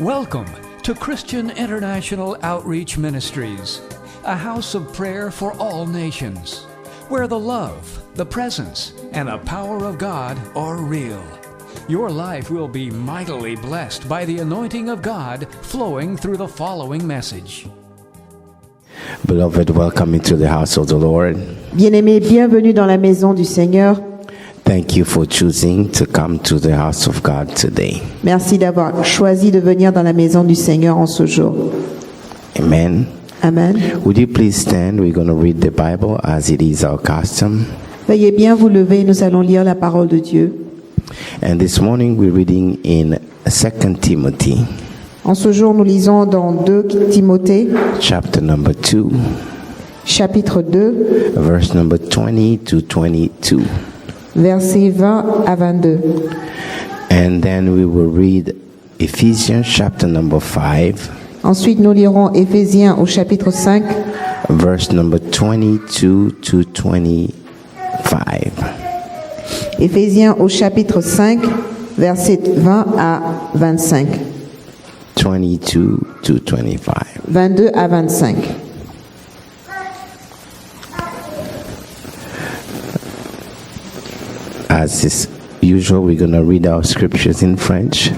Welcome to Christian International Outreach Ministries, a house of prayer for all nations, where the love, the presence, and the power of God are real. Your life will be mightily blessed by the anointing of God flowing through the following message. Beloved, welcome into the house of the Lord. Bien-aimés, bienvenue dans la maison du Seigneur. Thank you for choosing to come to the house of God today. Merci d'avoir choisi de venir dans la maison du Seigneur en ce jour. Amen. Amen. Would you please stand? We're going to read the Bible as it is our custom. Veuillez bien vous lever, nous allons lire la parole de Dieu. And this morning we're reading in 2 Timothy, En ce jour, nous lisons dans 2 Timothée, chapter number 2, chapitre 2, verse number 20 to 22. versets 20 à 22. And then we will read Ephesians chapter number 5, Ensuite, nous lirons Éphésiens au chapitre 5, verse number 22 to 25. Éphésiens au chapitre 5, versets 20 à 25. 22 to 25. 22 à 25. As is usual, we're going to read our scriptures in French,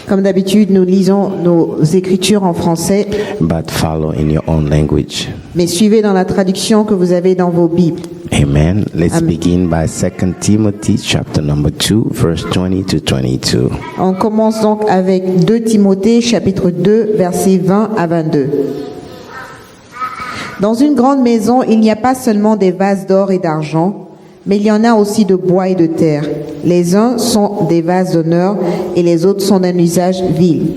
Comme d'habitude, nous lisons nos écritures en français, but follow in your own language. mais suivez dans la traduction que vous avez dans vos Bibles. Amen. Let's Amen. begin by 2 Timothy chapter number 2, verse 20 to 22. On commence donc avec 2 Timothée, chapitre 2, versets 20 à 22. Dans une grande maison, il n'y a pas seulement des vases d'or et d'argent, mais il y en a aussi de bois et de terre. Les uns sont des vases d'honneur et les autres sont d'un usage vil.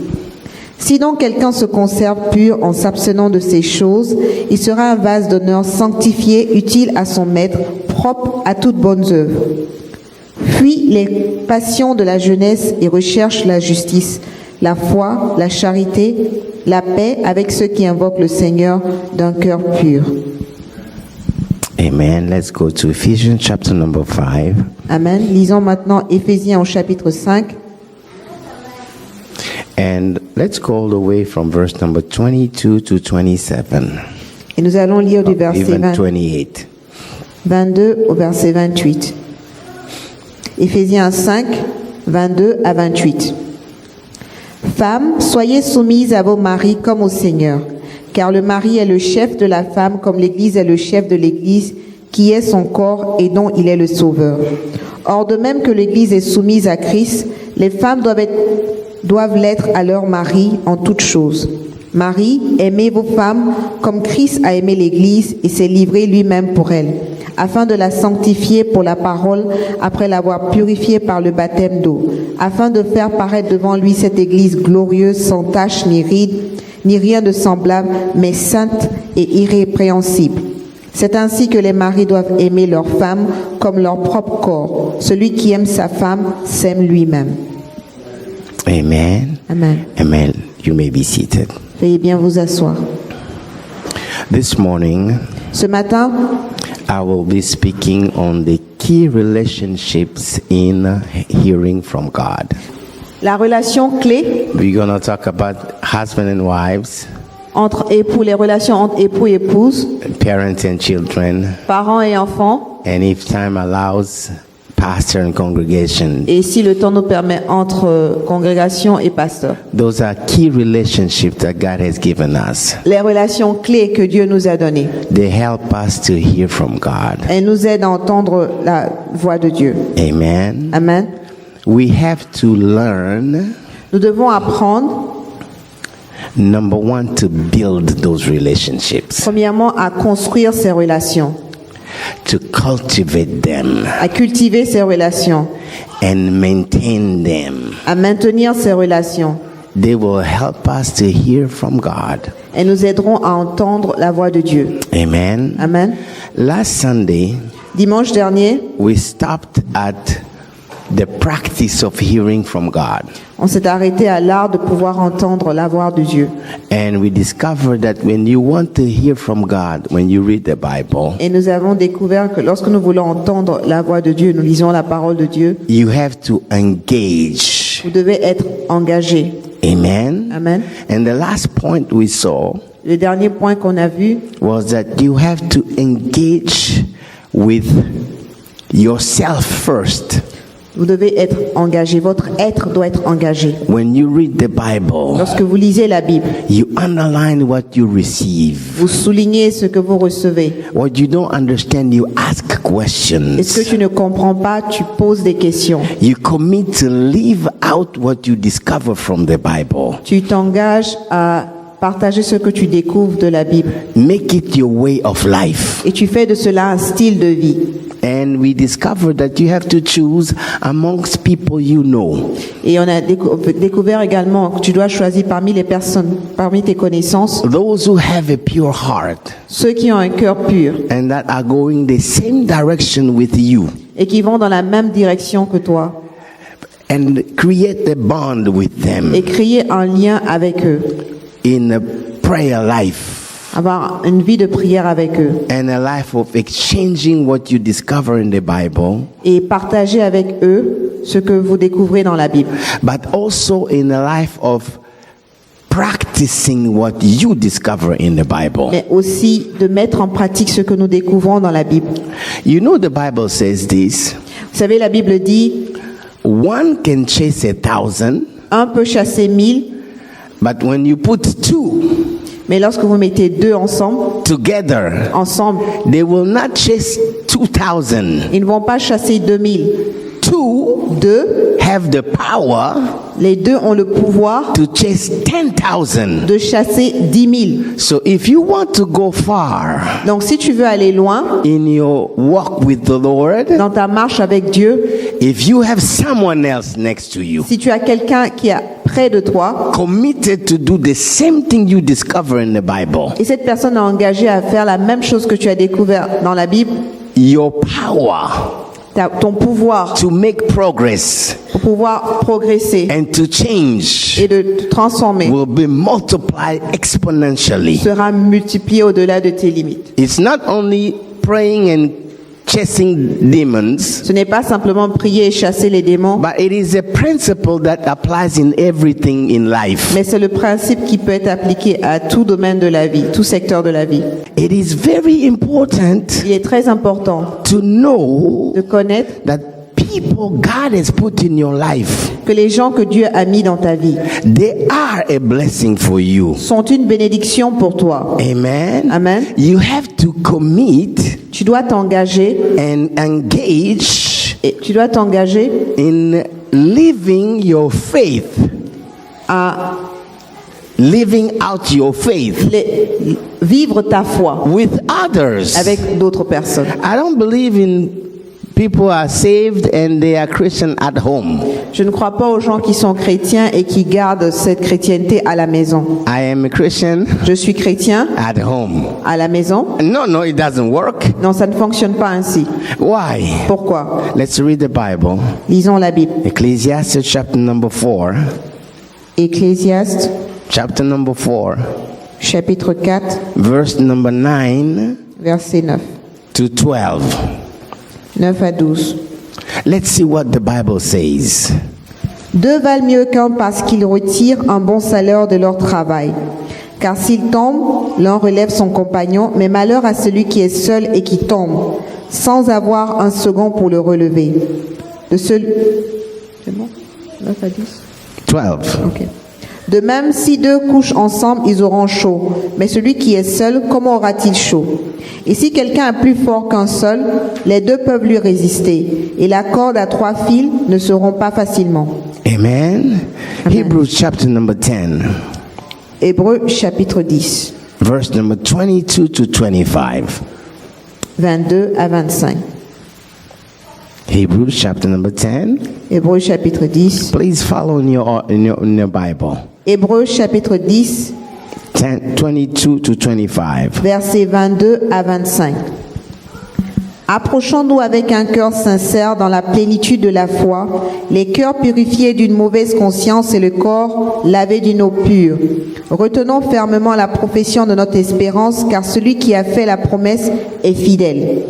Si donc quelqu'un se conserve pur en s'abstenant de ces choses, il sera un vase d'honneur sanctifié, utile à son maître, propre à toutes bonnes œuvres. Fuis les passions de la jeunesse et recherche la justice, la foi, la charité, la paix avec ceux qui invoquent le Seigneur d'un cœur pur. Amen. Let's go to Ephesians chapter number 5. Amen. Lisons maintenant Éphésiens au chapitre 5 And let's go all the way from verse number 22 to 27. et nous allons lire du verset Even 20 28. 22 au verset 28. Éphésiens 5, 22 à 28. Femmes, soyez soumises à vos maris comme au Seigneur, car le mari est le chef de la femme comme l'Église est le chef de l'Église, qui est son corps et dont il est le sauveur. Or, de même que l'Église est soumise à Christ, les femmes doivent l'être à leur mari en toutes choses. Marie, aimez vos femmes comme Christ a aimé l'Église et s'est livré lui-même pour elle, afin de la sanctifier pour la parole après l'avoir purifiée par le baptême d'eau, afin de faire paraître devant lui cette Église glorieuse, sans tache ni ride, ni rien de semblable, mais sainte et irrépréhensible. C'est ainsi que les maris doivent aimer leurs femmes comme leur propre corps. Celui qui aime sa femme s'aime lui-même. Amen. Amen. Amen. You may be seated. Veuillez bien vous asseoir. This morning, Ce matin, I will be speaking on the key relationships in hearing from God. la relation clé We're going to talk about husband and wives, entre époux, les relations entre époux et épouses, parents and children, parents et enfants, and if time allows, pastor and congregation. et si le temps nous permet, entre congrégation et pasteur. Those are key relationships that God has given us. Les relations clés que Dieu nous a données. They help us to hear from God. Elles nous aident à entendre la voix de Dieu. Amen. Amen. We have to learn, Nous devons apprendre, number one, to build those relationships, premièrement, à construire ces relations, to cultivate them, à cultiver ces relations, and maintain them. à maintenir ces relations. They will help us to hear from God. Elles nous aideront à entendre la voix de Dieu. Amen. Amen. Last Sunday, Dimanche dernier, we stopped at the practice of hearing from God. on s'est arrêté à l'art de pouvoir entendre la voix de Dieu. And we discovered that when you want to hear from God, when you read the Bible, Et nous avons découvert que lorsque nous voulons entendre la voix de Dieu, nous lisons la parole de Dieu, you have to engage. vous devez être engagé. Amen. Amen. And the last point we saw Le dernier point qu'on a vu, was that you have to engage with yourself first. vous devez être engagé. Votre être doit être engagé. When you read the Bible, Lorsque vous lisez la Bible, you underline what you receive. vous soulignez ce que vous recevez. What you don't understand, you ask Et ce que questions. tu ne comprends pas, tu poses des questions. You commit to live out what you discover from the Bible. Tu t'engages à partager ce que tu découvres de la Bible. Make it your way of life. Et tu fais de cela un style de vie. And we discovered that you have to choose amongst people you know. Et on a découvert également que tu dois choisir parmi les personnes, parmi tes connaissances, Those who have a pure heart ceux qui ont un cœur pur and that are going the same direction with you. et qui vont dans la même direction que toi. And create a bond with them Et créer un lien avec eux. in a prayer life Avoir une vie de prière avec eux. and a life of exchanging what you discover in the Bible, Et partager avec eux ce que vous découvrez dans la Bible. but also in a life of practicing what you discover in the Bible. Mais aussi de mettre en pratique ce que nous découvrons dans la Bible. You know, the Bible says this: Vous savez, la Bible dit, one can chase 1,000, un peut chasser 1000, but when you put two mais lorsque vous mettez deux ensemble, together, they will not chase 2,000. ils ne vont pas chasser 2000. Two Deux, have the power les deux ont le pouvoir to chase 10,000. de chasser 10 000. So if you want to go far Donc si tu veux aller loin in your walk with the Lord, dans ta marche avec Dieu, if you have someone else next to you si tu as quelqu'un qui est près de toi, committed to do the same thing you discover in the Bible, et cette personne est engagée à faire la même chose que tu as découvert dans la Bible, your power ton pouvoir to make progress pour pouvoir progresser and to change et de te transformer will be multiplied exponentially. sera multiplié au-delà de tes limites. It's not only praying and chasing demons, Ce n'est pas simplement prier et chasser les démons, but it is a principle that applies in everything in life. mais c'est le principe qui peut être appliqué à tout domaine de la vie, tout secteur de la vie. It is very important Il est très important to know de connaître that people God has put in your life, que les gens que Dieu a mis dans ta vie they are a blessing for you. sont une bénédiction pour toi. Amen. Amen. You have to commit Tu dois t'engager and engage et tu dois t'engager in living your faith, à living out your faith vivre ta foi with others. avec d'autres personnes. I don't believe in people are saved and they are Christian at home. Je ne crois pas aux gens qui sont chrétiens et qui gardent cette chrétienté à la maison. I am a Christian Je suis chrétien at home. à la maison. No, it doesn't work. Non, ça ne fonctionne pas ainsi. Why? Pourquoi? Let's read the Bible. Lisons la Bible. Ecclesiastes chapter number 4. Ecclésiaste, Chapter number 4. chapitre 4, Verse number 9 verset 9. to 12. 9 à 12. Let's see what the Bible says. Deux valent mieux qu'un parce qu'ils retirent un bon salaire de leur travail. Car s'il tombe, l'un relève son compagnon, mais malheur à celui qui est seul et qui tombe, sans avoir un second pour le relever. C'est bon 9 à 10 12. Ok. De même, si deux couchent ensemble, ils auront chaud. Mais celui qui est seul, comment aura-t-il chaud? Et si quelqu'un est plus fort qu'un seul, les deux peuvent lui résister. Et la corde à 3 fils ne se rompt pas facilement. Amen. Hebrews chapter number 10. Hébreux chapitre 10, Verse number 22 to 25. 22 à 25. Hebrews chapter number 10. Hébreux chapitre 10. Please follow in your Bible. Hébreux chapitre 10, 22 to 25. versets 22 à 25. Approchons-nous avec un cœur sincère dans la plénitude de la foi, les cœurs purifiés d'une mauvaise conscience et le corps lavé d'une eau pure. Retenons fermement la profession de notre espérance, car celui qui a fait la promesse est fidèle.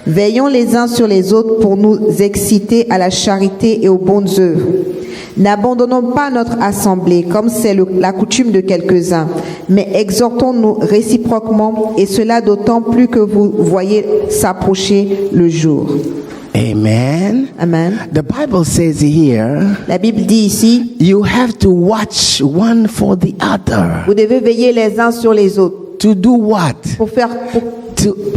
Veillons les uns sur les autres pour nous exciter à la charité et aux bonnes œuvres. N'abandonnons pas notre assemblée comme c'est la coutume de quelques-uns, mais exhortons-nous réciproquement, et cela d'autant plus que vous voyez s'approcher le jour. Amen. Amen. The Bible says here, La Bible dit ici, you have to watch one for the other. vous devez veiller les uns sur les autres. To do what? Pour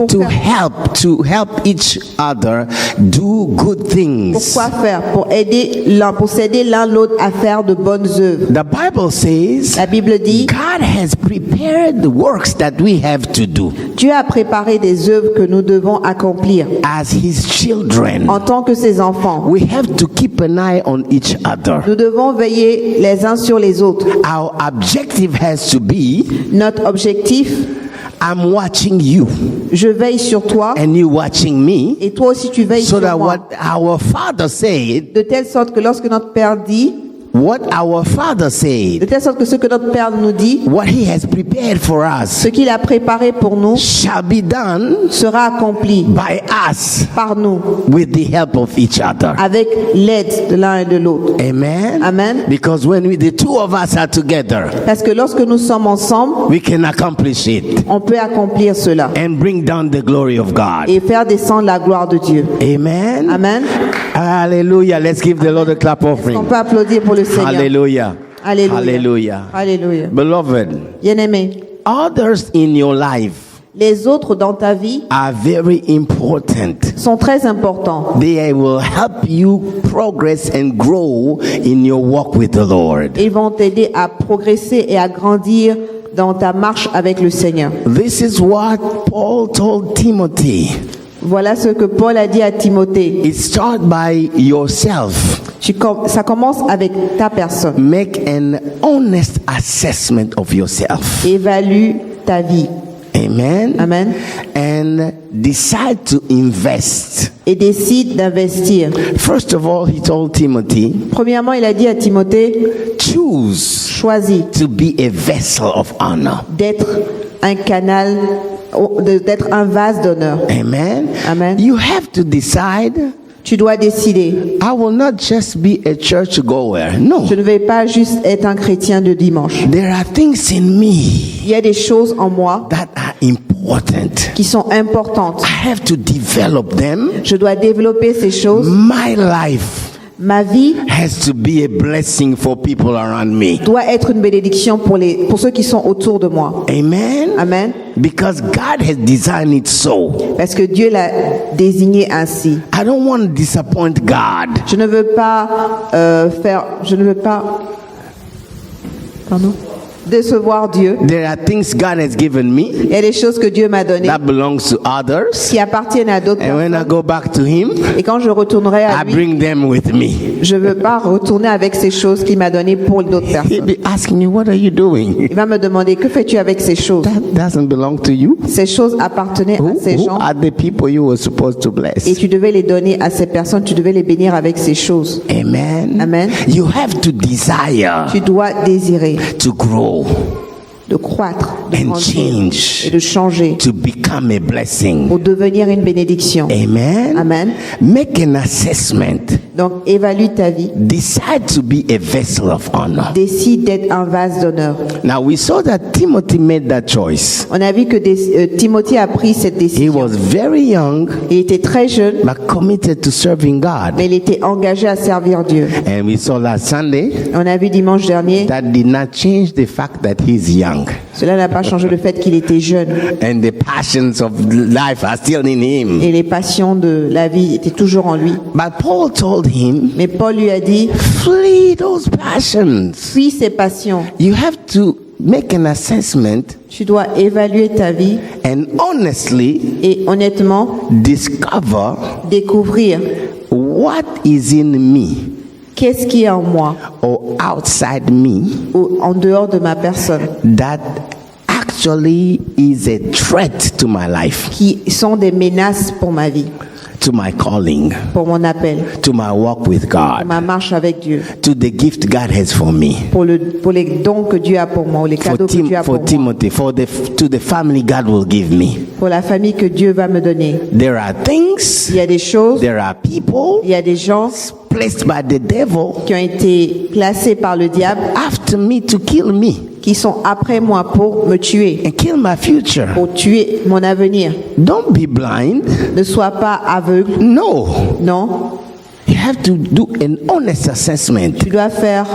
To help each other do good things. Pourquoi faire? Pour s'aider l'un l'autre à faire de bonnes œuvres. The Bible says La Bible dit, God has prepared the works that we have to do Dieu a préparé des œuvres que nous devons accomplir. as His children. En tant que ses enfants, We have to keep an eye on each other. nous devons veiller les uns sur les autres. Our objective has to be, Notre objectif, I'm watching you je veille sur toi and you watching me, et toi aussi tu veilles so sur that moi. what our Father said, De telle sorte que lorsque notre Père dit, de telle sorte que ce que notre Père nous dit, what He has prepared for us, ce qu'il a préparé pour nous, shall be done sera accompli by us par nous, with the help of each other. avec l'aide de l'un et de l'autre. Amen. Amen. Because when the two of us are together, Parce que lorsque nous sommes ensemble, we can accomplish it on peut accomplir cela and bring down the glory of God. et faire descendre la gloire de Dieu. Amen. Amen. Hallelujah. Let's give the Lord a clap On offering. peut applaudir pour le Seigneur. Hallelujah. Alléluia. Hallelujah. Alléluia. Beloved, Bien-aimé, others in your life les autres dans ta vie are very important. sont très importants. They will help you progress and grow in your walk with the Lord. Ils vont t'aider à progresser et à grandir dans ta marche avec le Seigneur. This is what Paul told Timothy. Voilà ce que Paul a dit à Timothée. It starts by yourself. Ça commence avec ta personne. Make an honest assessment of yourself. Évalue ta vie. Amen. Amen. And decide to invest. Et décide d'investir. First of all, he told Timothy, Premièrement, il a dit à Timothée, choose choisis to be a vessel of honor. d'être un canal, d'être un vase d'honneur. Amen. Amen. You have to decide, Tu dois décider. I will not just be a church goer. No. Je ne vais pas juste être un chrétien de dimanche. There are things in me Il y a des choses en moi that are important. qui sont importantes. I have to develop them. Je dois développer ces choses. My life Ma vie has to be a blessing for people around me. doit être une bénédiction pour ceux qui sont autour de moi. Amen. Amen. Because God has designed it so. Parce que Dieu l'a désigné ainsi. I don't want to disappoint God. Je ne veux pas décevoir Dieu. There are things God has given me Il y a des choses que Dieu m'a données that belongs to others. qui appartiennent à d'autres And when I personnes. go back to Him, Et quand je retournerai à I lui, bring them with me. je ne veux pas retourner avec ces choses qu'il m'a données pour d'autres He'll personnes. be asking me, what are you doing? Il va me demander, que fais-tu avec ces choses? That doesn't belong to you. Ces choses appartenaient à ces Who gens are the people you were supposed to et bless? tu devais les donner à ces personnes, tu devais les bénir avec ces choses. Amen. Amen. You have to desire Tu dois désirer to grow de croître, de and grandir change et de changer to become a blessing. pour devenir une bénédiction. Amen. Amen. Make an assessment. Donc, évalue ta vie. Decide to be a vessel of honor. Décide d'être un vase d'honneur. Now we saw that Timothy made that choice. On a vu que Timothée a pris cette He décision. was very young Il était très jeune, but committed to serving God. mais il était engagé à servir Dieu. And we saw last Sunday On a vu dimanche dernier, that did not change the fact that he's young. cela n'a pas changé le fait qu'il était jeune. And the passions of life are still in him. Et les passions de la vie étaient toujours en lui. But Paul told him, Mais Paul lui a dit, flee those passions. fuis ces passions. You have to make an assessment Tu dois évaluer ta vie and honestly et honnêtement discover découvrir what is in me qu'est-ce qui est en moi or outside me ou en dehors de ma personne that actually is a threat to my life, qui sont des menaces pour ma vie, to my calling, pour mon appel, to my walk with pour God, ma marche avec Dieu, to the gift God has for me. pour les dons que Dieu a pour moi, ou les cadeaux que Dieu a pour For moi, Timothy, to the family God will give me. pour la famille que Dieu va me donner. There are things, Il y a des choses, there are people, il y a des gens, placed by the devil qui ont été placés par le diable, after me to kill me qui sont après moi pour me tuer, and kill my future. pour tuer mon avenir. Don't be blind. Ne sois pas aveugle, No. non. You have to do an honest assessment. Tu dois faire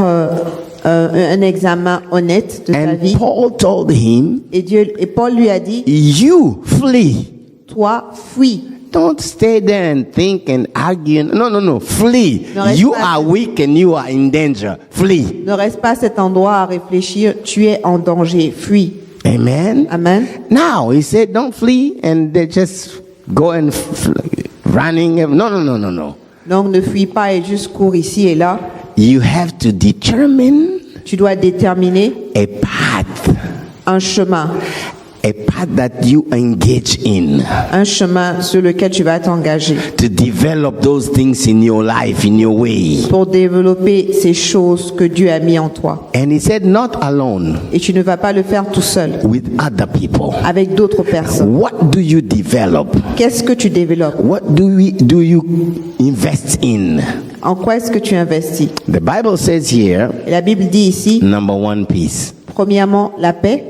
un examen honnête de ta And vie. Paul told him, Et Paul lui a dit, you flee. toi, fuis. Don't stay there and think and argue. No. Flee. Ne reste You pas- are weak and you are in danger. Flee. Ne reste pas à cet endroit à réfléchir, tu es en danger, fuis. Amen. Amen. Now, he said, don't flee and they just go and running. No. Donc ne fuis pas et juste cours ici et là. You have to determine Tu dois déterminer a path un chemin that you engage in sur lequel tu vas t'engager to develop those things in your life, in your way. pour développer ces choses que Dieu a mis en toi. And he said, not alone, Et tu ne vas pas le faire tout seul, with other people. avec d'autres personnes. What do you develop? Qu'est-ce que tu développes? What do you invest in? En quoi est-ce que tu investis? The Bible says here, Et la Bible dit ici, number one, peace. premièrement, la paix.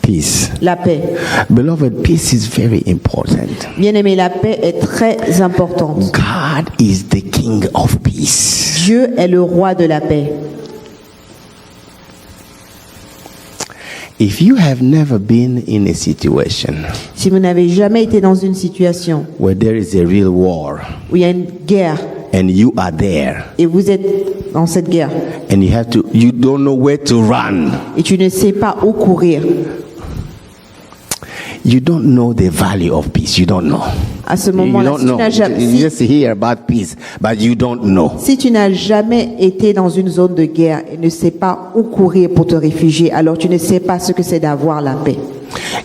Peace. La paix. Beloved, peace is very important. Bien-aimé, la paix est très importante. God is the King of peace. Dieu est le roi de la paix. If you have never been in a situation Si vous n'avez jamais été dans une situation where there is a real war où il y a une guerre and you are there et vous êtes dans cette guerre and you don't know where to run, et tu ne sais pas où courir, you don't know the value of peace. You don't know. à ce You moment-là, don't si tu know. n'as jamais, You just hear about peace, but you don't know. si tu n'as jamais été dans une zone de guerre et ne sais pas où courir pour te réfugier, alors tu ne sais pas ce que c'est d'avoir la paix.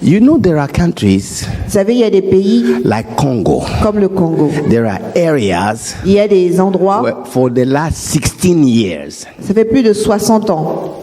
You know there are countries Vous savez, il y a des pays like Congo. comme le Congo. There are areas Il y a des endroits, where for the last 16 years, ça fait plus de 60 ans,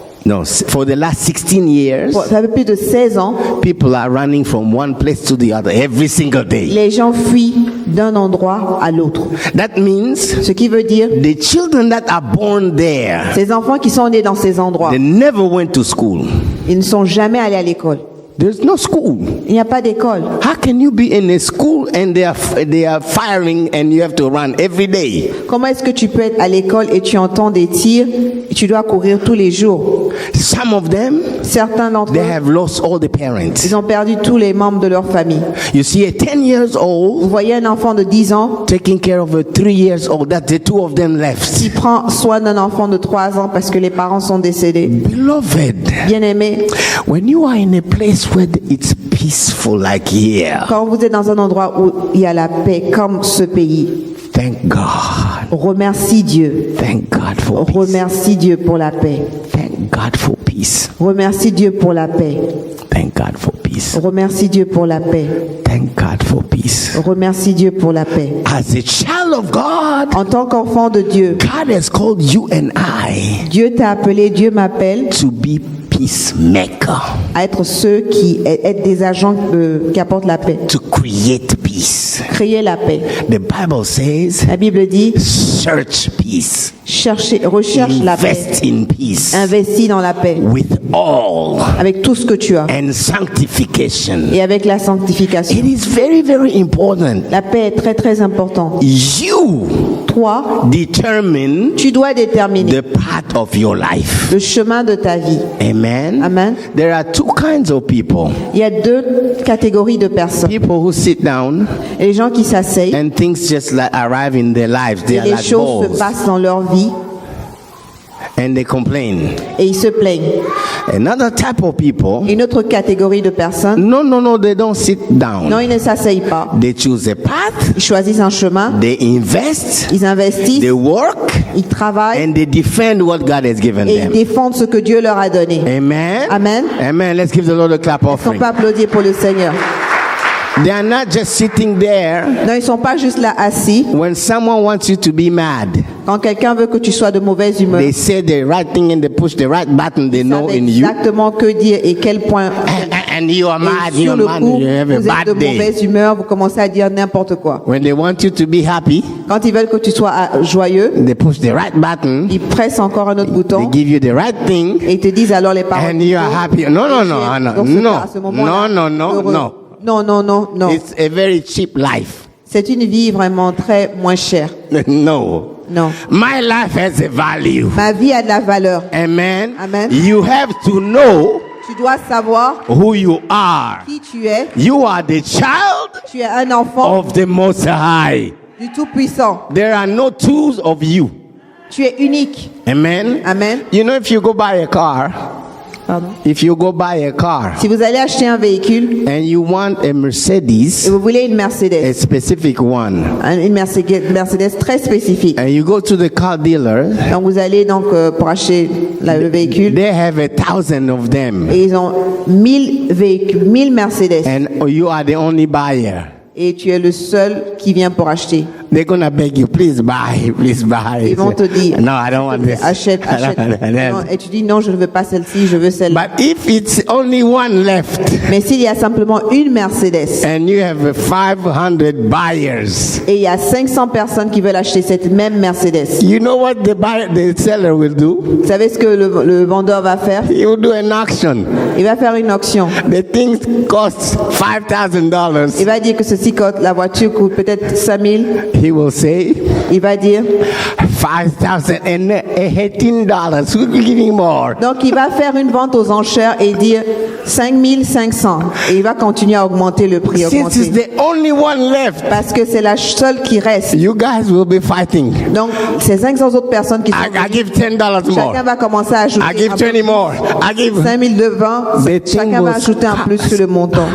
for the last 16 years, ça fait plus de 16 ans, people are running from one place to the other every single day. les gens fuient d'un endroit à l'autre. That means Ce qui veut dire, the children that are born there, ces enfants qui sont nés dans ces endroits, they never went to school. ils ne sont jamais allés à l'école. There's no school. Il n'y a pas d'école. How can you be in a school and they are firing and you have to run every day? Comment est-ce que tu peux être à l'école et tu entends des tirs et tu dois courir tous les jours? Some of them, Certains d'entre they eux, have lost all the parents. ils ont perdu tous les membres de leur famille. You see a 10 years Vous old voyez un enfant de 10 ans taking care of a 3 years old, that the two of them left. qui prend soin d'un enfant de 3 ans parce que les parents sont décédés. Beloved, Bien-aimé, when you are in a place where it's peaceful like here, quand vous êtes dans un endroit où il y a la paix comme ce pays, thank God. remercie Dieu. Thank God for peace. Remercie Dieu pour la paix. Thank God for peace. Remercie Dieu pour la paix. Thank God for peace. Remercie Dieu pour la paix. Thank God for peace. Remercie Dieu pour la paix. As a child of God, En tant qu'enfant de Dieu, God has called you and I Dieu t'a appelé, Dieu m'appelle to be peacemaker, à être ceux qui être des agents qui apportent la paix. to create peace. Créer la paix. The Bible says, La Bible dit, search peace, recherche la paix. invest in peace Investis dans la paix. with all Avec tout ce que tu as. and sanctification. Et avec la sanctification. It is very, very important. La paix est très très importante. You Toi, determine tu dois déterminer the path of your life. le chemin de ta vie. Amen. Amen. There are two kinds of people. Il y a deux catégories de personnes. People who sit down Les gens qui s'asseyent and things just like arrive in their lives. They et are les like choses se balls. passent dans leur vie And they complain. et ils se plaignent. Another type of people, Une autre catégorie de personnes, no, they don't sit down. non, ils ne s'asseyent pas. They choose a path, Ils choisissent un chemin, they invest, ils investissent, they work, ils travaillent and they defend what God has given et ils them. défendent ce que Dieu leur a donné. Amen. Amen. Amen. Let's give the Lord a clap Ils ne sont offering. pas applaudis pour le Seigneur. They are not just sitting there Non, ils ne sont pas juste là assis. when someone wants you to be mad. Quand quelqu'un veut que tu sois de mauvaise humeur, They say the right thing and they push the right button they ils know savent in you. exactement que dire et quel point. And you are mad, Et you sur are le mad, coup, you have a vous êtes de bad day. mauvaise humeur, vous commencez à dire n'importe quoi. When they want you to be happy, Quand ils veulent que tu sois joyeux, they push the right button, ils pressent encore un autre they bouton give you the right thing, et ils te disent alors les paroles. and you are happy. No, no, no, no, Dans ce no, cas, à ce moment-là, no, no, heureux. no. Non, non, non, non. It's a very cheap life. C'est une vie vraiment très moins chère. No. Non. My life has a value. Ma vie a de la valeur. Amen. Amen. You have to know Tu dois savoir who you are. qui tu es. You are the child Tu es un enfant of the Most High. du Tout-Puissant. There are no twos of you. Tu es unique. Amen. Amen. You know, if you go buy a car, Pardon. if you go buy a car Si vous allez acheter un véhicule and you want a et Mercedes, vous voulez une a Mercedes, specific one, une Mercedes très spécifique. and you go to the car dealer, Donc vous allez donc pour acheter le véhicule they have 1,000 of them, et ils ont 1000 véhicules, 1000 Mercedes and you are the only buyer. et tu es le seul qui vient pour acheter. They're gonna beg you, please buy, please buy. Ils vont te dire, No, I don't want this. achète, achète. Non, et tu dis non, je ne veux pas celle-ci, je veux celle-là. But if it's only one left Mais s'il y a simplement une Mercedes and you have 500 buyers, et il y a 500 personnes qui veulent acheter cette même Mercedes, you know what the seller will do? vous savez ce que le vendeur va faire? He will do an auction. Il va faire une auction. The thing costs $5,000. Il va dire que ceci coûte, la voiture coûte peut-être 5000. He will say Il va dire, $5,018. Who's giving more? donc il va faire une vente aux enchères et dire 5500. Et il va continuer à augmenter le prix, Since it's augmenter. the only one left, Parce que c'est la seule qui reste. you guys will be fighting. Donc, ces 500 autres personnes qui sont I give $10 more. chacun va commencer à ajouter I give un peu 20 more. I give 5000 de vent, The thing chacun va will ajouter un plus sur le montant.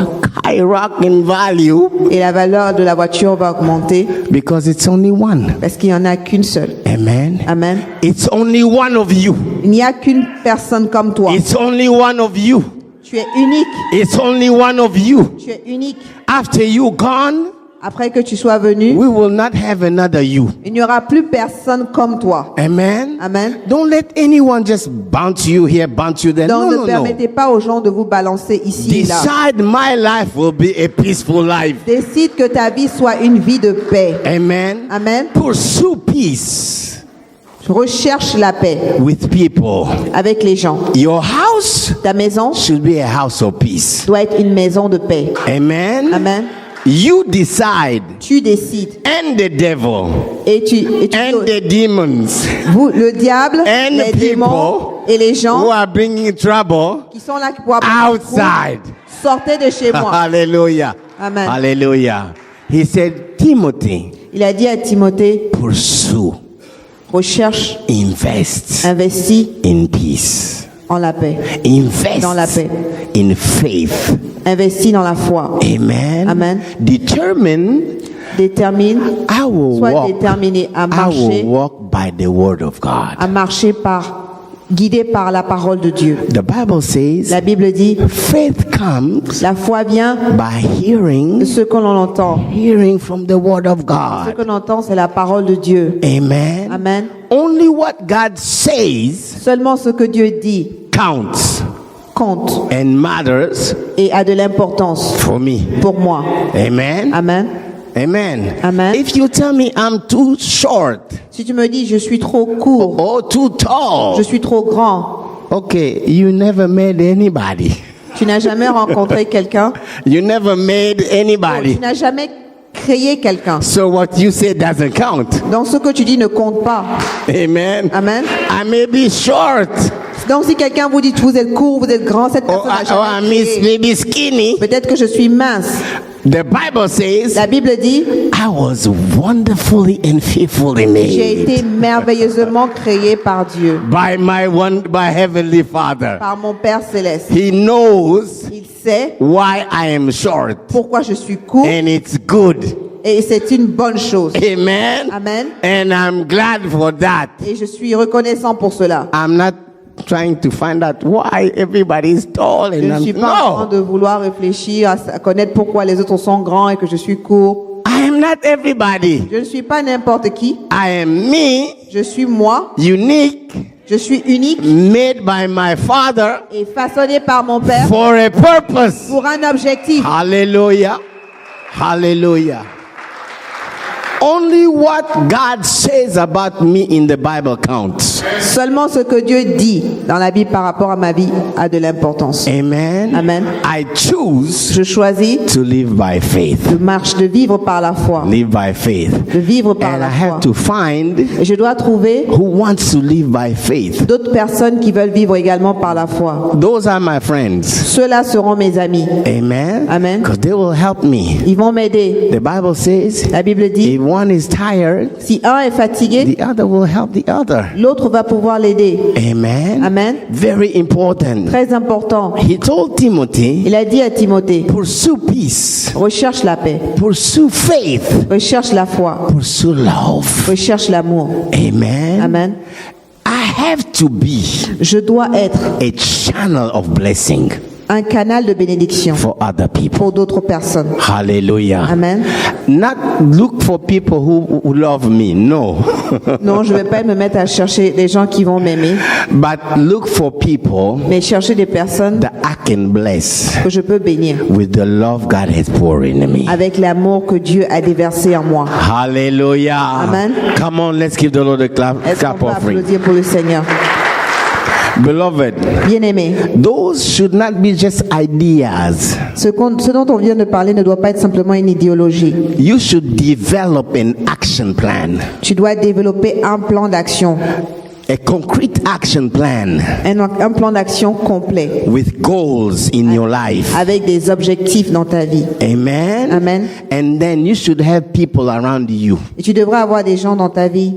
skyrocket in value Et la valeur de la voiture va augmenter because it's only one. parce qu'il n'y en a qu'une seule. Amen. Amen. It's only one of you. Il n'y a qu'une personne comme toi. It's only one of you. Tu es unique. It's only one of you. Tu es unique. After you gone, Après que tu sois venu, we will not have another you. il n'y aura plus personne comme toi. Amen. Amen. Don't let anyone just bounce you here, bounce you there. Donc No, ne no, permettez pas aux gens de vous balancer ici et là. Decide my life will be a peaceful life. Décide que ta vie soit une vie de paix. Amen. Amen. Pursue peace Recherche la paix with people. avec les gens. Your house Ta maison should be a house of peace. doit être une maison de paix. Amen. Amen. You decide, Tu décides and the devil, et tu and the demons vous, le diable, and les the démons people et les gens who are bringing trouble qui sont là pour apporter le outside. trouble, sortez de chez moi. Hallelujah. Amen. Hallelujah. He said, Timothy, Il a dit à Timothée, pursue, recherche, invest investis in peace, en la paix, invest dans la paix, in faith. investis dans la foi. Amen. Amen. Determine, Détermine, I will sois walk. déterminé à I will marcher, walk by the word of God. à marcher guidé par la parole de Dieu. The Bible says, La Bible dit, faith comes la foi vient by de hearing, ce que l'on entend. hearing from the word of Ce God. que l'on entend, c'est la parole de Dieu. Amen. Amen. Only what God says Seulement ce que Dieu dit counts compte and matters et a de l'importance for me. pour moi. Amen. Amen. Amen. Amen. If you tell me I'm too short Si tu me dis, je suis trop court, or too tall, je suis trop grand, okay, you never made anybody. tu n'as jamais rencontré quelqu'un, You never made tu anybody. n'as jamais créé quelqu'un. So what you say doesn't count. Donc ce que tu dis ne compte pas. Amen. Amen. I may be short Donc si quelqu'un vous dit vous êtes court, vous êtes grand, cette or personne n'a I jamais créé. may be skinny. Peut-être que je suis mince. The Bible says La Bible dit, I was wonderfully and fearfully j'ai été made merveilleusement créé par Dieu, by Heavenly Father. par mon Père céleste. He knows Il sait why I am short, pourquoi je suis court and it's good. et c'est une bonne chose. Amen. Amen. And I'm glad for that. Et je suis reconnaissant pour cela. I'm not trying to find out why everybody is tall Je and ne suis pas en train de vouloir réfléchir à connaître pourquoi les autres sont grands et que je suis court. I am not everybody. Je ne suis pas n'importe qui. I am me Je suis moi, unique, je suis unique made by my Father et façonné par mon Père for a purpose. pour un objectif. Hallelujah. Hallelujah. Only what God says about me in the Bible counts. Seulement ce que Dieu dit dans la Bible par rapport à ma vie a de l'importance. Amen. Amen. I choose Je choisis to live by faith. de vivre par la foi. Live by faith. De vivre par And la I have foi. to find Et je dois trouver who wants to live by faith. d'autres personnes qui veulent vivre également par la foi. Those are my friends. Ceux-là seront mes amis. Amen. Amen. Because they will help me. Ils vont m'aider. The Bible says La Bible dit, if one is tired, si un est fatigué, the other will help the other. l'autre va pouvoir l'aider. Amen. Amen. Very important. Très important. He told Timothy, Il a dit à Timothée, pursue peace, recherche la paix, pursue faith, recherche la foi, pursue love. recherche l'amour. Amen. Amen. I have to be Je dois être a channel of blessing un canal de bénédiction for other people. pour d'autres personnes. Hallelujah. Amen. Not look for people who love me, no. Non, je ne vais pas me mettre à chercher des gens qui vont m'aimer, But look for people mais chercher des personnes that I can bless que je peux bénir with the love God has poured in me. avec l'amour que Dieu a déversé en moi. Hallelujah. Amen. Come on, let's give the Lord a clap Est-ce qu'on peut offering. applaudir pour le Seigneur? Beloved, Bien-aimé, those should not be just ideas. ce dont on vient de parler ne doit pas être simplement une idéologie. You should develop an action plan, Tu dois développer un plan d'action, a concrete action plan un plan d'action complet, with goals in your life. avec des objectifs dans ta vie. Amen. Amen. And then you should have people around you Et tu devrais avoir des gens dans ta vie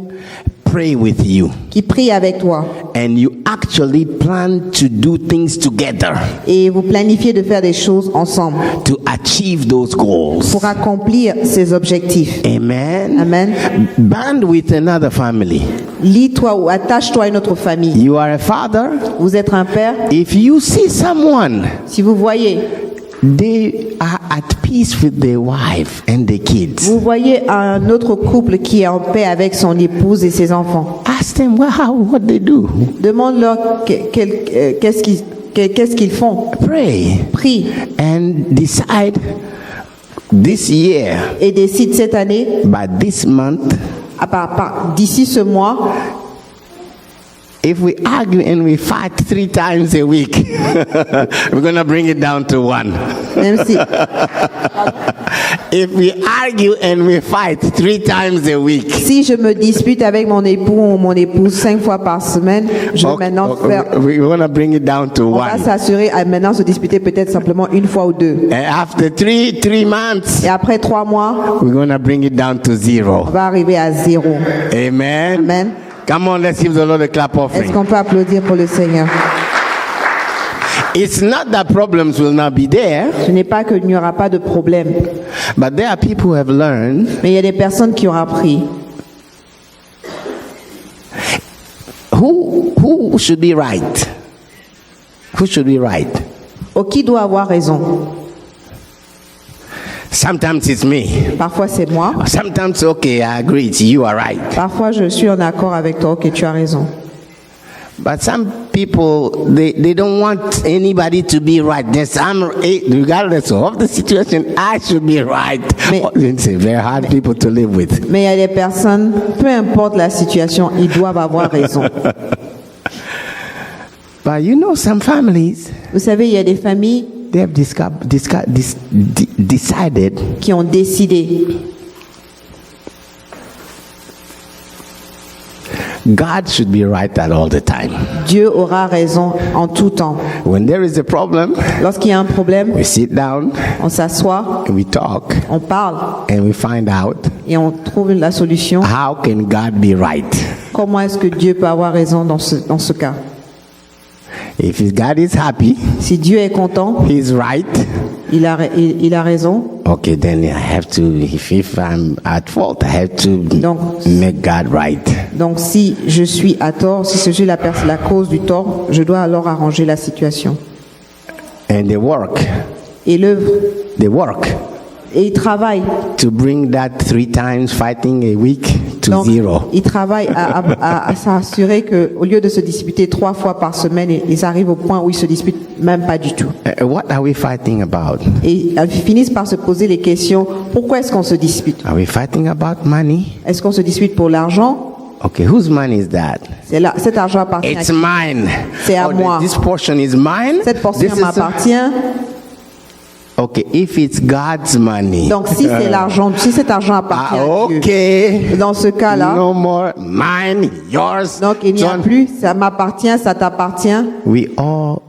pray with you. qui prient avec toi. And you actually plan to do things together Et vous planifiez de faire des choses ensemble to achieve those goals. pour accomplir ces objectifs. Amen. Amen. Band with another family. Lie-toi ou attache-toi à une autre famille. You are a father. Vous êtes un père. If you see someone, Si vous voyez at peace with their wife and their kids, Vous voyez un autre couple qui est en paix avec son épouse et ses enfants. ask them what they do. Demande-leur qu'est-ce qu'ils font. Pray Prie and decide this year, et décide cette année, by this month, d'ici ce mois, if we argue and we fight 3 times a week, we're going to bring it down to 1. même si, If we argue and we fight 3 times a week, si je me dispute avec mon époux ou mon épouse 5 fois par semaine, je vais maintenant faire. we're going to bring it down to On va 1. s'assurer à maintenant se disputer peut-être simplement une fois ou deux. And after three months, Et après 3 mois, we're going to bring it down to 0. on va arriver à 0. Amen. Amen. Come on, let's give the Lord a clap Est-ce offering. qu'on peut applaudir pour le Seigneur? It's not that problems will not be there, Ce n'est pas qu'il n'y aura pas de problème, but there are people who have learned mais il y a des personnes qui ont appris. who should be right. Who should be right? Qui doit avoir raison? Sometimes it's me. Parfois c'est moi. Sometimes, okay, I agree, it's you are right. Parfois je suis en accord avec toi. Ok, tu as raison. But some people, they don't want anybody to be right. Regardless of the situation, I should be right. It's a very hard people to live with. Mais il y a des personnes, peu importe la situation, ils doivent avoir raison. But you know, some families, Vous savez, il y a des familles they have decided qui ont décidé God should be right at all the time. Dieu aura raison en tout temps. When there is a problem, Lorsqu'il y a un problème, we sit down on s'assoit, and we talk on parle and we find out et on trouve la solution. how can God be right. Comment est-ce que Dieu peut avoir raison dans ce cas? If God is happy, Si Dieu est content, He's right. il a raison. Okay, then I have to, if I'm at fault, I have to Donc- make God right. Donc si je suis à tort, si je suis la cause du tort, je dois alors arranger la situation. And they work Et l'œuvre, they work et il travaille to bring that 3 times fighting a week to Donc, zero. ils travaillent à s'assurer qu'au lieu de se disputer 3 fois par semaine, ils arrivent au point où ils se disputent même pas du tout. What are we fighting about? Et ils finissent par se poser les questions, pourquoi est-ce qu'on se dispute? Are we fighting about money? Est-ce qu'on se dispute pour l'argent? Okay, whose money is that? Cet argent appartient à It's qui? mine. C'est à moi. This portion is mine. Cette portion This is- m'appartient. Okay, if it's God's money. Donc si c'est l'argent, si cet argent appartient à Dieu, Okay. dans ce cas-là, No more mine, yours. donc il n'y a John. plus, ça m'appartient, ça t'appartient.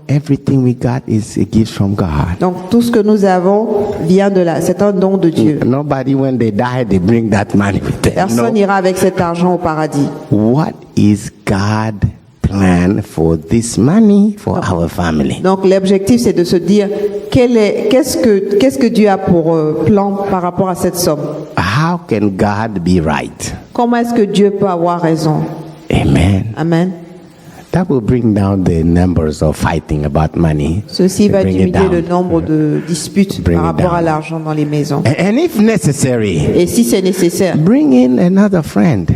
Everything we got is a gift from God. Donc tout ce que nous avons vient de là, c'est un don de Dieu. Nobody, when they die, they bring that money with them. Personne No. n'ira avec cet argent au paradis. What is God's plan for this money for our family? Donc l'objectif c'est de se dire qu'est-ce que Dieu a pour plan par rapport à cette somme. How can God be right? Comment est-ce que Dieu peut avoir raison? Amen. Amen. That will bring down the numbers of fighting about money. Ceci va Bring it diminuer le down. nombre de disputes Bring par it rapport à down. l'argent dans les maisons. And if necessary, Et si c'est nécessaire, bring in another friend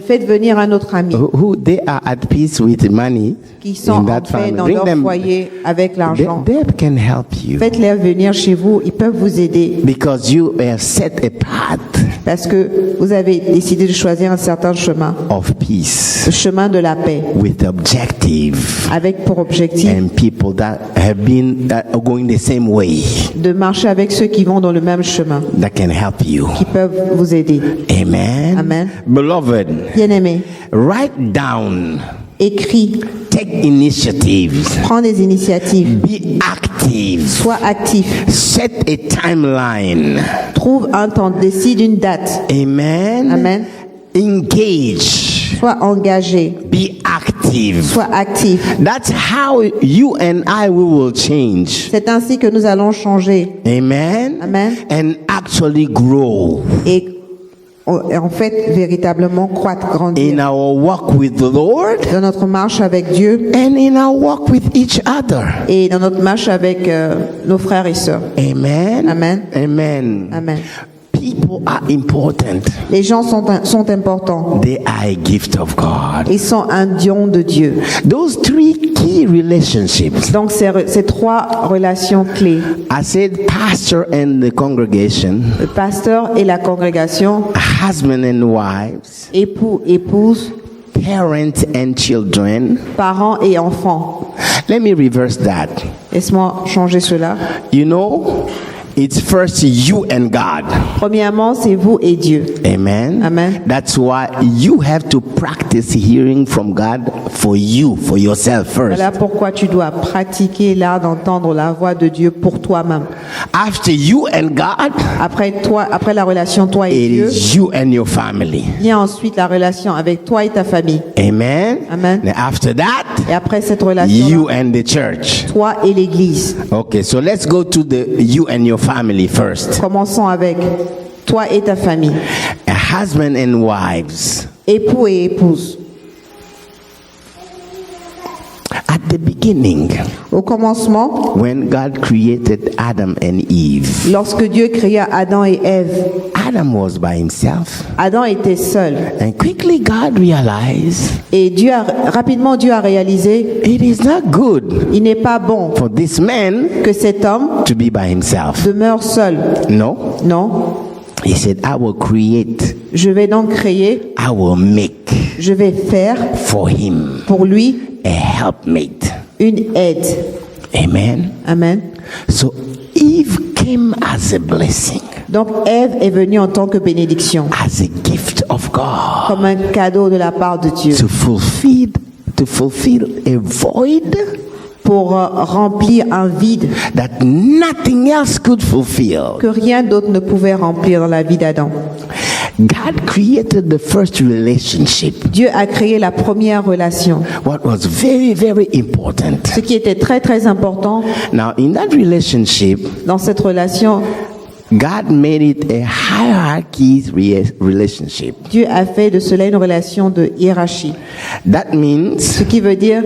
faites venir un autre ami who they are at peace with money qui sont in en that paix family. dans Bring leur them. foyer avec l'argent. They can help you Faites-les venir chez vous, ils peuvent vous aider because you are set apart parce que vous avez décidé de choisir un certain chemin, of peace le chemin de la paix, with objective avec pour objectif and people that have been going the same way de marcher avec ceux qui vont dans le même chemin, that can help you. qui peuvent vous aider. Amen. Amen. Beloved, Bien-aimés, write down, écris, take initiatives, prends des initiatives, be active, sois actif, set a timeline. trouve un temps, décide une date, Amen. Amen. Engage, sois engagé, be active. sois actif. That's how you and I we will change. C'est ainsi que nous allons changer Amen. Amen. And actually grow et en fait véritablement croître, in grandir our walk with the Lord dans notre marche avec Dieu and in our walk with each other. et dans notre marche avec nos frères et sœurs. Amen. Amen. Amen. Amen. People are important. Les gens sont importants. They are a gift of God. Ils sont un don de Dieu. Those three key relationships. Donc ces 3 relations clés, I said pastor and the congregation, le pasteur et la congrégation, husband and wives, époux, épouse, parents and children. parents et enfants. Let me reverse that. Laisse-moi changer cela. You know, it's first you and God. Premièrement, c'est vous et Dieu. Amen. Amen. That's why you have to practice hearing from God for you, for yourself first. Voilà pourquoi tu dois pratiquer l'art d'entendre la voix de Dieu pour toi-même. After you and God, Après la relation toi et it Dieu, is you and your family. vient ensuite la relation avec toi et ta famille. Amen. Amen. And after that, Et après cette relation, you and the church. toi et l'Église. Okay, so let's go to the you and your family first. Commençons avec toi et ta famille, A husband and wives. époux et épouse. At the beginning, Au commencement, when God created Adam and Eve, lorsque Dieu créa Adam et Ève, Adam was by himself. Adam était seul. And quickly God realized Et rapidement Dieu a réalisé, it is not good il n'est pas bon for this man que cet homme to be by himself. demeure seul. No. Non, He said, I will create, je vais donc créer, I will make je vais faire for him pour lui a helpmate. une aide. Amen. Amen. So Eve came as a blessing, Donc Ève est venue en tant que bénédiction, as a gift of God comme un cadeau de la part de Dieu, to fulfill a void pour remplir un vide that nothing else could fulfill. que rien d'autre ne pouvait remplir dans la vie d'Adam. God created the first relationship, Dieu a créé la première relation, what was very, very important. ce qui était très très important. Now, in that relationship, Dans cette relation, God made it a hierarchy relationship. Dieu a fait de cela une relation de hiérarchie, That means ce qui veut dire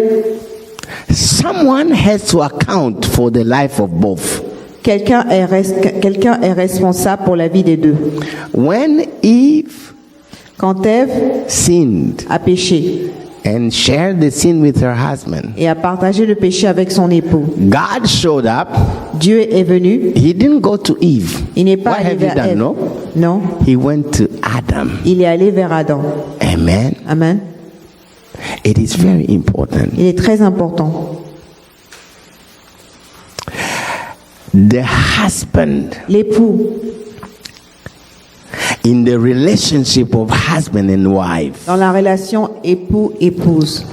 someone has to account for the life of both. quelqu'un est responsable pour la vie des deux. When Eve Quand Ève sinned a péché and shared the sin with her husband, et a partagé le péché avec son époux, God showed up. Dieu est venu. He didn't go to Eve. Il n'est pas What allé have you vers done? Ève. No. Non, He went to Adam. il est allé vers Adam. Amen. Amen. It is very important. Il est très important. The husband, L'époux, in the relationship of husband and wife, dans la relation époux-épouse,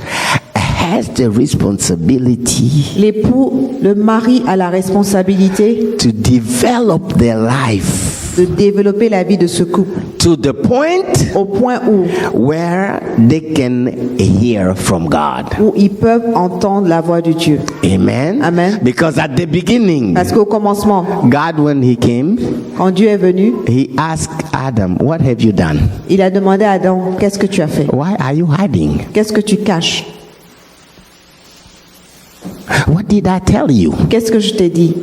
has the responsibility l'époux, le mari a la responsabilité to develop their life de développer la vie de ce couple to the point au point où where they can hear from God. ils peuvent entendre la voix de Dieu. Amen. Amen. Because at the beginning, Parce qu'au commencement, God, when he came, quand Dieu est venu, he asked Adam, what have you done? il a demandé à Adam, qu'est-ce que tu as fait? Why are you hiding? Qu'est-ce que tu caches? What did I tell you? Qu'est-ce que je t'ai dit?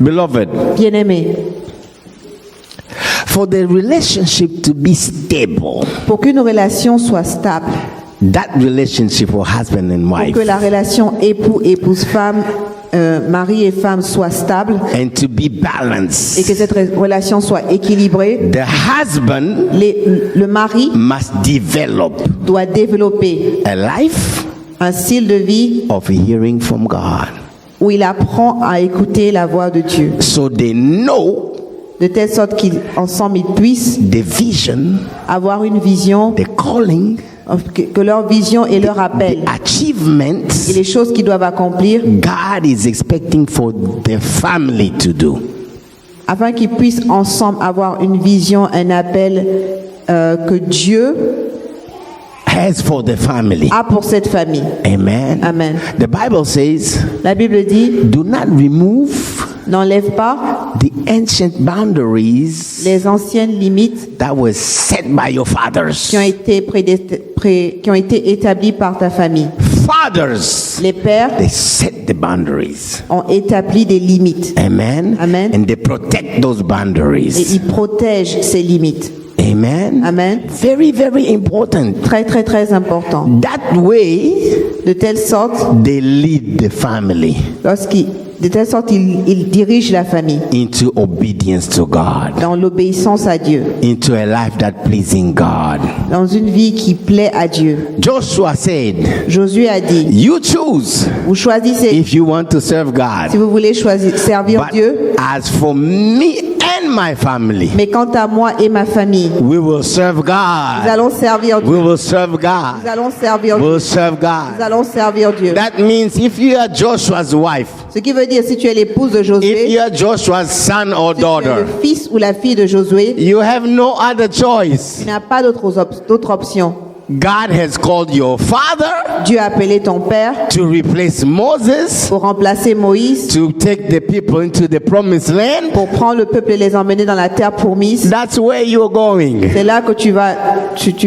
Beloved, Bien-aimé, for the relationship to be stable, pour qu'une relation soit stable, that relationship for husband and pour wife, que la relation épouse-femme, mari et femme soit stable and to be et que balanced, cette relation soit équilibrée, the husband le mari must develop doit développer a life un style de vie of hearing from God, où il apprend à écouter la voix de Dieu, so they know de telle sorte qu'ensemble ils puissent the vision, avoir une vision, the calling, que leur vision et leur appel the achievements et les choses qu'ils doivent accomplir God is expecting for the family to do. afin qu'ils puissent ensemble avoir une vision, un appel que Dieu Has for the family. a pour cette famille. Amen. Amen. The Bible says, La Bible dit, do not remove n'enlève pas the ancient boundaries les anciennes limites that were set by your fathers. qui ont été établies par ta famille. Fathers, Les pères they set the boundaries. ont établi des limites Amen. Amen. And they protect those et boundaries. ils protègent ces limites. Amen. Amen. Very, very important. Très, très, très important. That way, De telle sorte, they lead the family de telle sorte, ils dirigent la famille into obedience to God, dans l'obéissance à Dieu, into a life that pleasing God. dans une vie qui plaît à Dieu. Joshua said, Josué a dit, you choose vous choisissez if you want to serve si God. vous voulez servir But Dieu, as for me and my family, mais quant à moi et ma famille, we will serve nous God. allons servir Dieu. We will serve Nous God. allons servir Dieu. We'll serve Nous God. allons servir Dieu. That means if you are Joshua's wife, Ce qui veut dire, si tu es l'épouse de if Josué, you are Joshua's son or si tu es daughter, le fils ou la fille de Josué, you have no other choice. tu n'as pas d'autre option. God has called your father Dieu a appelé ton père to replace Moses, pour remplacer Moïse, to take the people into the promised land. pour prendre le peuple et les emmener dans la terre promise. That's where you're going, C'est là que tu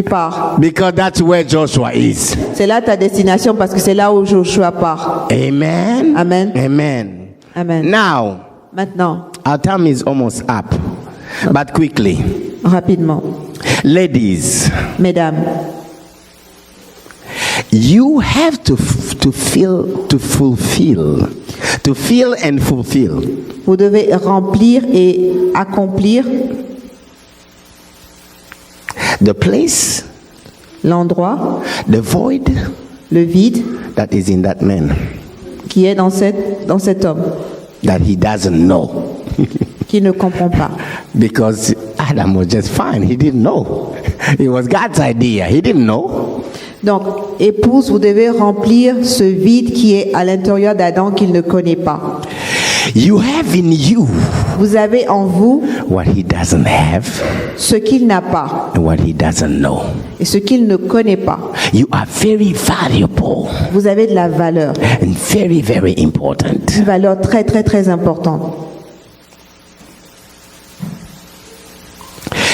pars. because that's where Joshua is. C'est là ta destination parce que c'est là où Joshua part. Amen. Amen. Amen. Amen. Now, Maintenant, our time is almost up, but quickly, rapidement, ladies, mesdames, you have to feel and fulfill vous devez remplir et accomplir the place, l'endroit, the void le vide that is in that man qui est dans cet homme that he doesn't know. qui ne comprend pas. Because Adam was just fine. He didn't know. It was God's idea. He didn't know. Donc, épouse, vous devez remplir ce vide qui est à l'intérieur d'Adam qu'il ne connaît pas. You have in you Vous avez en vous what he doesn't have ce qu'il n'a pas and what he doesn't know. et ce qu'il ne connaît pas. You are very valuable Vous avez de la valeur, and very, very important. une valeur très très très importante.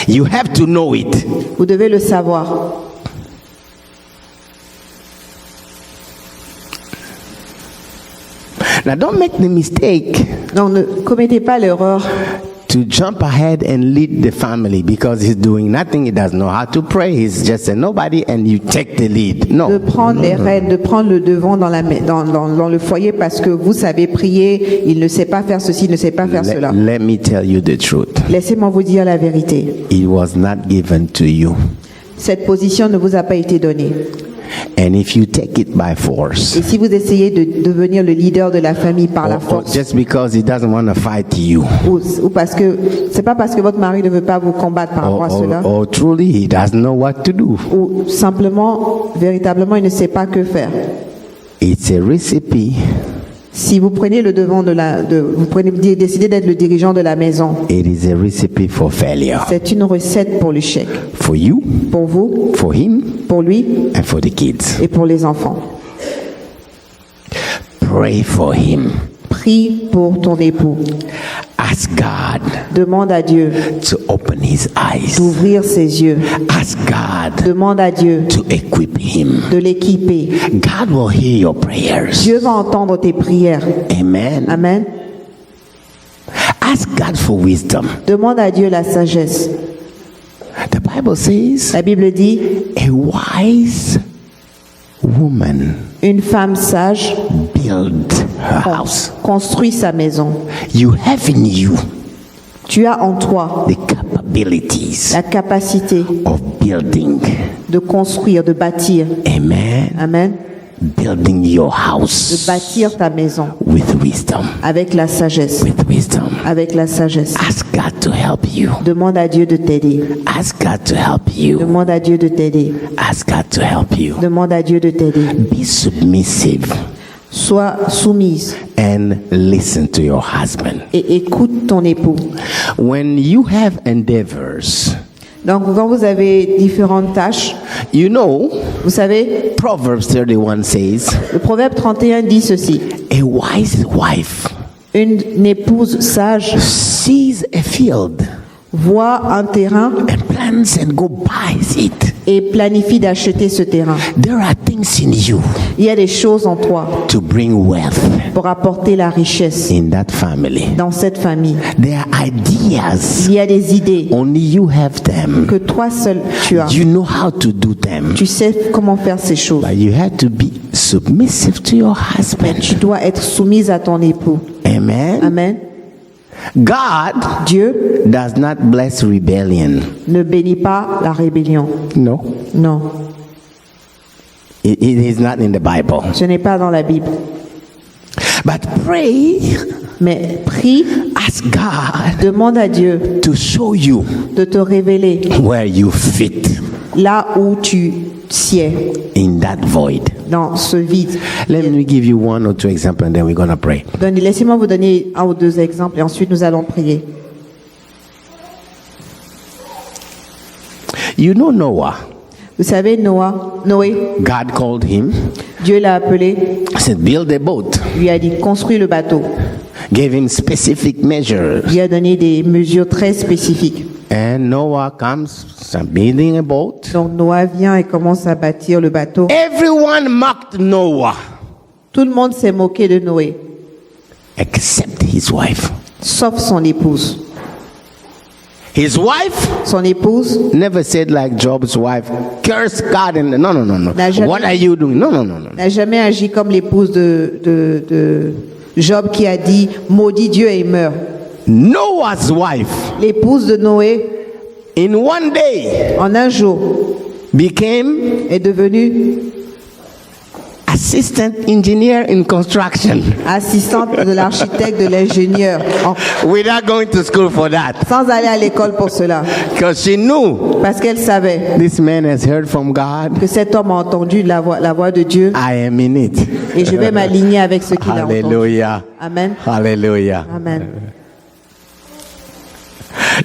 You have to know it. Vous devez le savoir. Now, don't make the mistake Donc ne commettez pas l'erreur to jump ahead and lead the family because he's doing nothing. He doesn't know how to pray. He's just a nobody, and you take the lead. No. De prendre les rênes, de prendre le devant dans le foyer parce que vous savez prier, il ne sait pas faire ceci, il ne sait pas faire cela. Let me tell you the truth. Laissez-moi vous dire la vérité. It was not given to you. Cette position ne vous a pas été donnée. And if you take it by force, Et si vous essayez de devenir le leader de la famille par la or force, just because he doesn't want to fight you, ou parce que c'est pas parce que votre mari ne veut pas vous combattre par rapport à cela, or truly he doesn't know what to do, ou simplement, véritablement, il ne sait pas que faire. it's a recipe. Si vous prenez le devant décidez d'être le dirigeant de la maison, It is a recipe for failure. c'est une recette pour l'échec. For you, Pour vous, for him, pour lui and for the kids. et pour les enfants. Pray for him. Prie pour ton époux. Ask God Demande à Dieu to open his eyes. d'ouvrir ses yeux. Ask God Demande à Dieu to equip him. de l'équiper. God will hear your prayers. Dieu va entendre tes prières. Amen. Amen. Ask God for wisdom. Demande à Dieu la sagesse. The Bible says La Bible dit, a wise woman une femme sage build her house. construit sa maison. You have in you Tu as en toi the capabilities la capacité of building. de construire, de bâtir. Amen. Amen. Building your De house bâtir ta maison with wisdom. avec la sagesse. With wisdom. Avec la sagesse. Ask God to help you. Demande à Dieu de t'aider. Ask God to help you. Demande à Dieu de t'aider. Ask God to help you. Demande à Dieu de t'aider. Be submissive Sois soumise and listen to your husband. et écoute ton époux. When you have endeavors, Donc, quand vous avez différentes tâches, you know, vous savez, Proverbs 31 says, le Proverbe 31 dit ceci. a wise wife Une épouse sage sees a field voit un terrain and plans and go buys it. et planifie d'acheter ce terrain. There are things in you Il y a des choses en toi to bring wealth pour apporter la richesse in that family. dans cette famille. There are ideas. Il y a des idées Only you have them. que toi seul tu as. You know how to do them. Tu sais comment faire ces choses. But you have to be submissive to your husband. Tu dois être soumise à ton époux. Amen. Amen. God Dieu does not bless rebellion. ne bénit pas la rébellion. No. Non, It is not in the Bible. ce n'est pas dans la Bible. But pray, Mais prie, ask God demande à Dieu to show you de te révéler where you fit là où tu sieds, in that void. dans ce vide. Let me give you one or two examples and then we're going to pray. Laissez-moi vous donner un ou deux exemples et ensuite nous allons prier. You know Noah. Vous savez, Noé, God called him, Dieu l'a appelé, said, build a boat. lui a dit construis le bateau. Gave him specific measures. Lui a donné des mesures très spécifiques. And Noah comes, building a boat. Donc Noé vient et commence à bâtir le bateau. Everyone mocked Noah Tout le monde s'est moqué de Noé, except his wife. sauf son épouse. His wife Son épouse never said like Job's wife, curse God and no. N'a jamais- What are you doing? No. n'a jamais agi comme l'épouse de Job qui a dit maudit Dieu et meurt. Noah's wife L'épouse de Noé, in one day en un jour, became est devenue assistant engineer in construction assistante de l'architecte, de l'ingénieur, without going to school for that. sans aller à l'école pour cela. Because she knew Parce qu'elle savait this man has heard from God. que cet homme a entendu la voix de Dieu I am in it. et je vais m'aligner avec ce qu'il a entendu. Hallelujah. Amen. Hallelujah. Amen.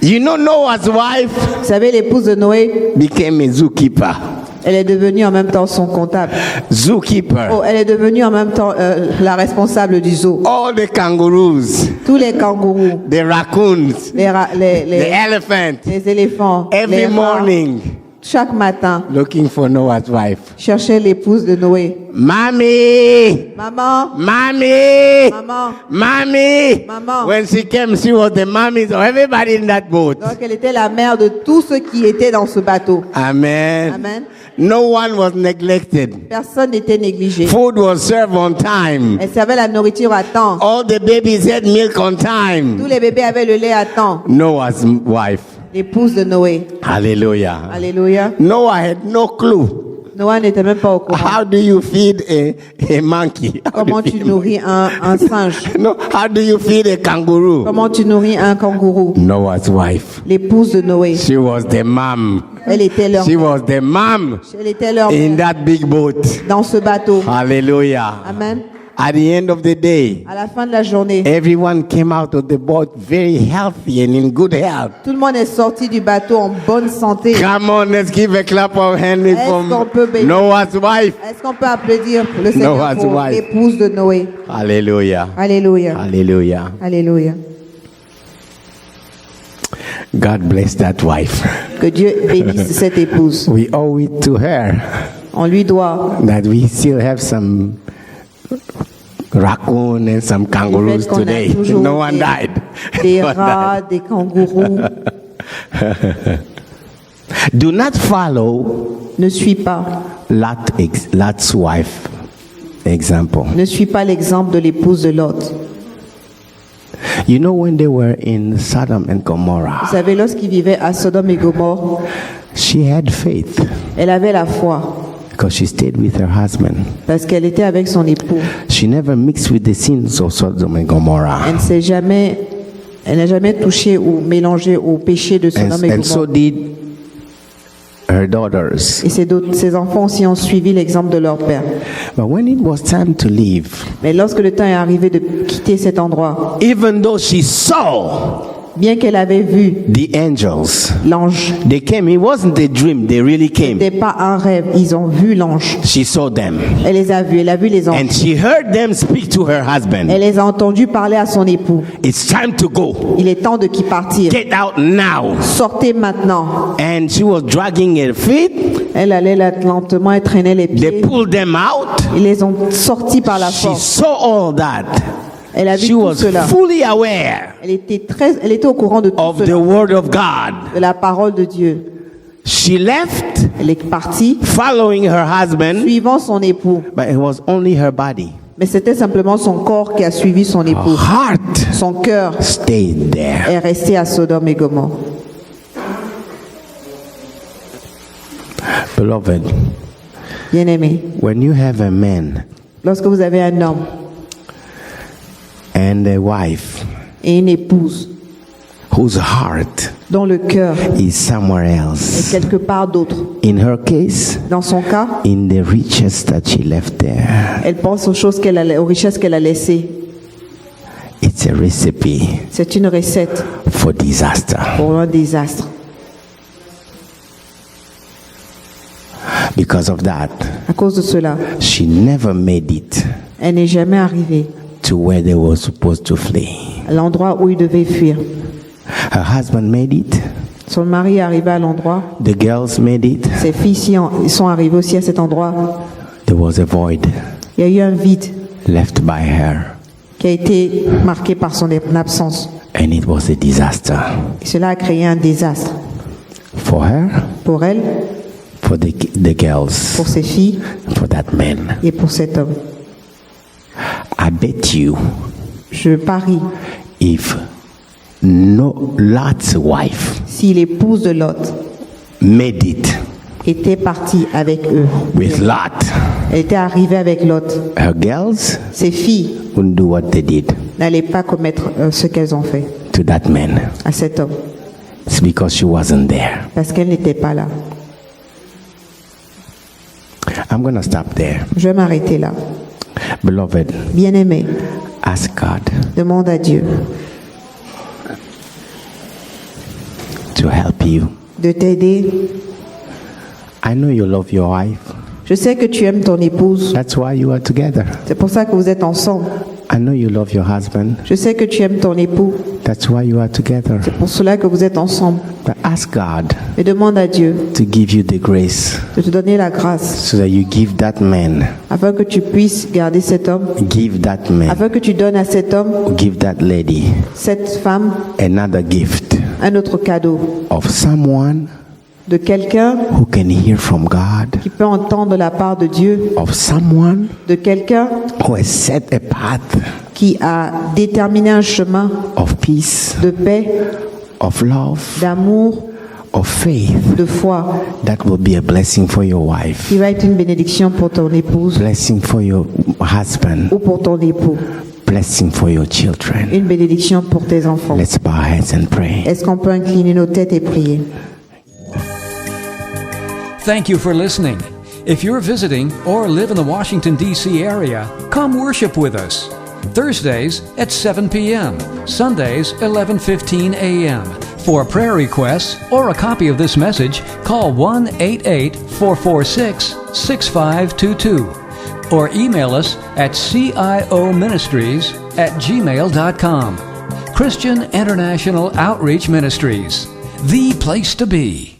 You know Noah's wife Vous savez, l'épouse de Noé, became a zookeeper. elle est devenue en même temps son comptable. Zookeeper. Oh, elle est devenue en même temps la responsable du zoo. All the kangaroos, Tous les kangourous, the raccoons, les the elephants. les éléphants, Every les rats, morning, chaque matin, looking for Noah's wife. cherchait l'épouse de Noé. Mommy! Maman, Mommy! maman. Mommy! Maman. When she came, she was the mommy of everybody in that boat. Donc elle était la mère de tous ceux qui étaient dans ce bateau. Amen. Amen. No one was neglected. Personne n'était négligé. Food was served on time. Elle servait la nourriture à temps. All the babies had milk on Tous time. les bébés avaient le lait à temps. Noah's wife. L'épouse de Noé. Hallelujah. Alléluia. Noah had no clue. Noah n'était même pas au courant. How do you feed a monkey? How do Comment you tu feed- nourris un singe? No, how do you feed a kangaroo? Comment tu nourris un kangourou? Noah's wife. L'épouse de Noé. She was the mom. Elle était leur, She was the mom elle était leur in mère that big boat. dans ce bateau. Hallelujah. Amen. At the end of the day, À la fin de la journée, everyone came out of the boat very healthy and in good health. tout le monde est sorti du bateau en bonne santé. Come on, let's give a clap of hands Est-ce qu'on peut for bénir? Noah's wife. Est-ce qu'on peut applaudir le Seigneur Noah's pour wife. l'épouse de Noé? Hallelujah. Alléluia. Hallelujah. Alléluia. God bless that wife. Que Dieu bénisse cette épouse. We owe it to her On lui doit that we still have some raccoon and some le kangaroos fait qu'on a today. toujours No one died. des No one rats, des kangourous. died. Do not follow Ne suis pas. Lot's wife example. Ne suis pas l'exemple de l'épouse de Lot. You know, when they were in Sodom and Vous Gomorrah, savez, lorsqu'il vivait à Sodome et Gomorrhe, she had faith elle avait la foi because she stayed with her husband. parce qu'elle était avec son époux. She never mixed with the sins of Sodom and Gomorrah. Elle n'a jamais touché ou mélangé au péché de Sodome et And so Gomorrhe. did her daughters. Et ses enfants aussi ont suivi l'exemple de leur père. But when it was time to leave, Mais lorsque le temps est arrivé de quitter cet endroit, even though she saw bien qu'elle avait vu the angels, l'ange, they came. It wasn't a dream, they really came. c'était pas un rêve, ils ont vu l'ange. She saw them. Elle les a vus, elle a vu les anges. And she heard them speak to her husband. Elle les a entendus parler à son époux. It's time to go. Il est temps de qui partir. Get out now. Sortez maintenant. And she was dragging her feet. Elle allait lentement et traînait les They pieds. pulled them out. Ils les ont sortis par la She force. saw all that. Elle a vu She tout was cela. fully aware Elle était au courant de tout of the cela, word of God. de la parole de Dieu. She left Elle est partie, following her husband, suivant son époux. but it was only her body. Mais c'était simplement son corps qui a suivi son Her époux. heart Son cœur stayed there. est resté à Sodome et Gomorrhe. Beloved, Bien-aimé, when you have a man lorsque vous avez un homme and a wife et une épouse whose heart dont le cœur is somewhere est else, quelque part d'autre, in her case, dans son cas, in the riches that she left there, elle pense aux richesses qu'elle a laissées. it's a recipe C'est une recette for disaster. pour un désastre. Because of that, À cause de cela, she never made it elle n'est jamais arrivée to where they were supposed to flee. à l'endroit où il devait fuir. Her husband made it, Son mari est arrivé à l'endroit. the girls made it, Ses filles sont arrivées aussi à cet endroit. there was a void Il y a eu un vide left by her, qui a été marqué par son absence. and it was a disaster Et cela a créé un désastre for her, pour elle, for the girls, pour ses filles for that man. et pour cet homme. I bet you Je parie, if Lot's wife si l'épouse de Lot made it était partie avec eux, with Lot, elle était arrivée avec Lot, her girls ses filles wouldn't do what they did n'allaient pas commettre ce qu'elles ont fait to that man. à cet homme, It's because she wasn't there. parce qu'elle n'était pas là. I'm going to stop there. Je vais m'arrêter là. Beloved, Bien-aimé, ask God demande à Dieu to help you. de t'aider. I know you love your wife. Je sais que tu aimes ton épouse. That's why you are together. C'est pour ça que vous êtes ensemble. I know you love your husband. Je sais que tu aimes ton époux. That's why you are together. C'est pour cela que vous êtes ensemble. But ask God Et demande à Dieu to give you the grace de te donner la grâce so that you give that man, afin que tu puisses garder cet homme, give that man, afin que tu donnes à cet homme, give that lady cette femme, another gift un autre cadeau of someone de quelqu'un who can hear from God, qui peut entendre la part de Dieu, of someone de quelqu'un who has set a path qui a déterminé un chemin of peace, de paix, of love, d'amour, of faith de foi, that will be a blessing for your wife, qui va être une bénédiction pour ton épouse blessing for your husband, ou pour ton époux, blessing for your children. une bénédiction pour tes enfants. Let's bow our heads and pray. Est-ce qu'on peut incliner nos têtes et prier? Thank you for listening. If you're visiting or live in the Washington, D.C. area, come worship with us. Thursdays at 7 p.m., Sundays 11:15 a.m. For prayer requests or a copy of this message, call 1-88-446-6522 or email us at cioministries@gmail.com. Christian International Outreach Ministries, the place to be.